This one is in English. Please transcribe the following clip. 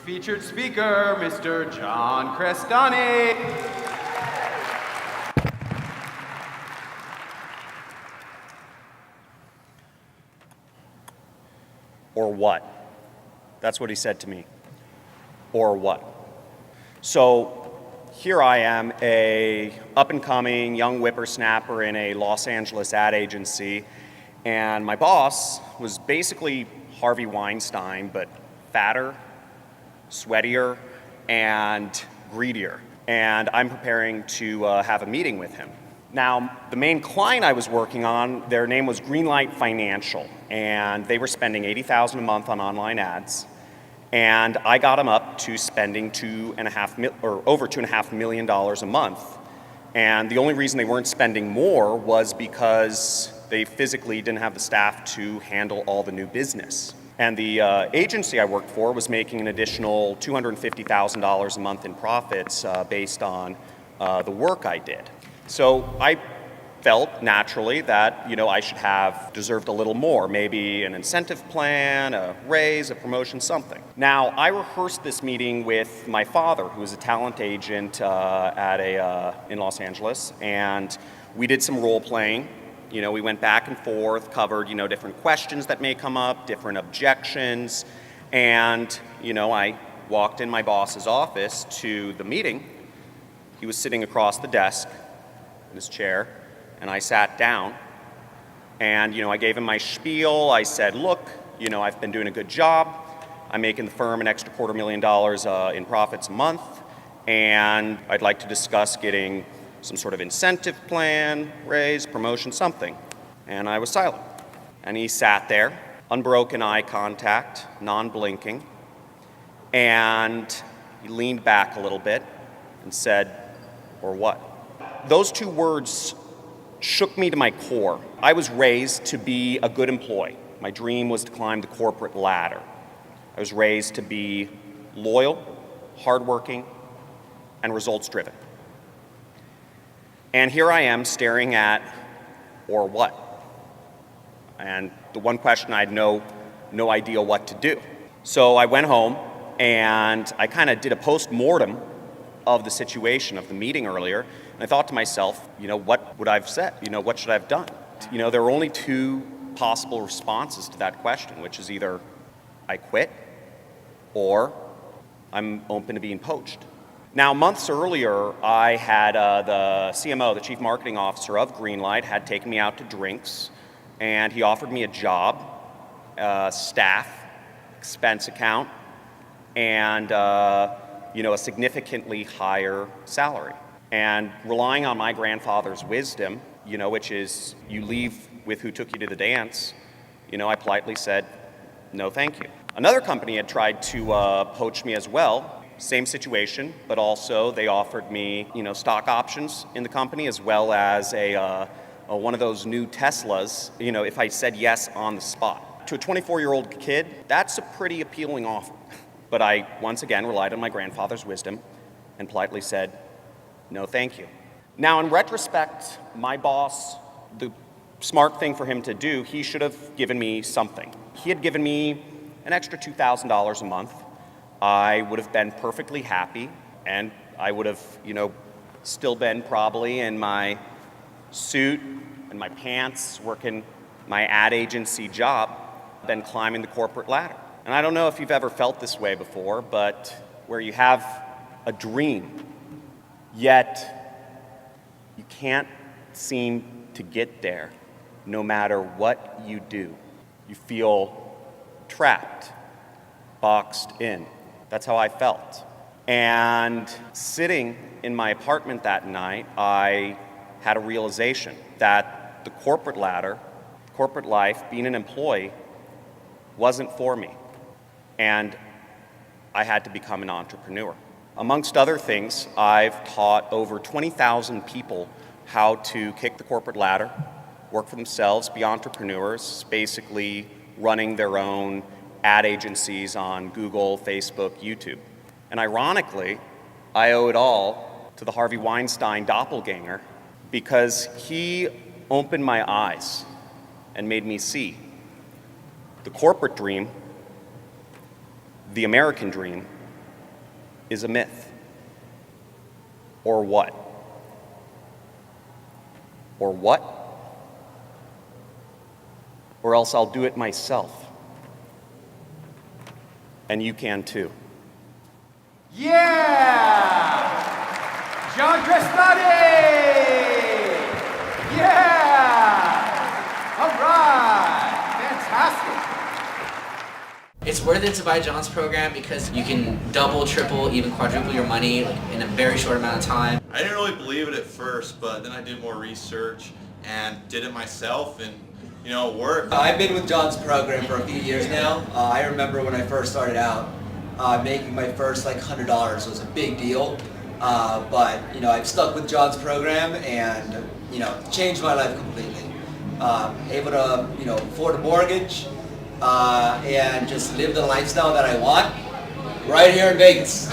featured speaker, Mr. John Crestani. Or what? That's what he said to me. Or what? So here I am, a up-and-coming young whippersnapper in a Los Angeles ad agency, and my boss was basically Harvey Weinstein, but fatter, sweatier, and greedier. And I'm preparing to have a meeting with him. Now, the main client I was working on, their name was Greenlight Financial, and they were spending $80,000 a month on online ads. And I got them up to spending over $2.5 million a month. And the only reason they weren't spending more was because they physically didn't have the staff to handle all the new business. And the agency I worked for was making an additional $250,000 a month in profits based on the work I did. So I felt naturally that I should have deserved a little more, maybe an incentive plan, a raise, a promotion, something. Now, I rehearsed this meeting with my father, who is a talent agent in Los Angeles, and we did some role playing. We went back and forth, covered different questions that may come up, different objections, and I walked in my boss's office to the meeting. He was sitting across the desk in his chair, and I sat down, and I gave him my spiel. I said, look, I've been doing a good job. I'm making the firm an extra $250,000 in profits a month, and I'd like to discuss getting some sort of incentive plan, raise, promotion, something. And I was silent. And he sat there, unbroken eye contact, non-blinking, and he leaned back a little bit and said, or what? Those two words shook me to my core. I was raised to be a good employee. My dream was to climb the corporate ladder. I was raised to be loyal, hardworking, and results-driven. And here I am staring at, or what? And the one question I had no idea what to do. So I went home and I kind of did a post-mortem of the situation of the meeting earlier. And I thought to myself, what would I have said? What should I have done? There were only two possible responses to that question, which is either I quit or I'm open to being poached. Now, months earlier, I had the CMO, the Chief Marketing Officer of Greenlight, had taken me out to drinks, and he offered me a job, staff, expense account, and a significantly higher salary. And relying on my grandfather's wisdom, which is you leave with who took you to the dance, I politely said, no, thank you. Another company had tried to poach me as well. Same situation, but also they offered me, stock options in the company as well as one of those new Teslas, if I said yes on the spot. To a 24-year-old kid, that's a pretty appealing offer. But I, once again, relied on my grandfather's wisdom and politely said, no, thank you. Now, in retrospect, my boss, the smart thing for him to do, he should have given me something. He had given me an extra $2,000 a month. I would have been perfectly happy, and I would have, still been probably in my suit and my pants, working my ad agency job, been climbing the corporate ladder. And I don't know if you've ever felt this way before, but where you have a dream, yet you can't seem to get there no matter what you do. You feel trapped, boxed in. That's how I felt. And sitting in my apartment that night, I had a realization that the corporate ladder, corporate life, being an employee, wasn't for me. And I had to become an entrepreneur. Amongst other things, I've taught over 20,000 people how to kick the corporate ladder, work for themselves, be entrepreneurs, basically running their own ad agencies on Google, Facebook, YouTube. And ironically, I owe it all to the Harvey Weinstein doppelganger because he opened my eyes and made me see the corporate dream, the American dream, is a myth. Or what? Or what? Or else I'll do it myself. And you can too. Yeah! John Crestani! Yeah! All right! Fantastic! It's worth it to buy John's program because you can double, triple, even quadruple your money in a very short amount of time. I didn't really believe it at first, but then I did more research and did it myself, and it worked. I've been with John's program for a few years now. I remember when I first started out, making my first $100 was a big deal. But I've stuck with John's program and changed my life completely. Able to afford a mortgage and just live the lifestyle that I want right here in Vegas.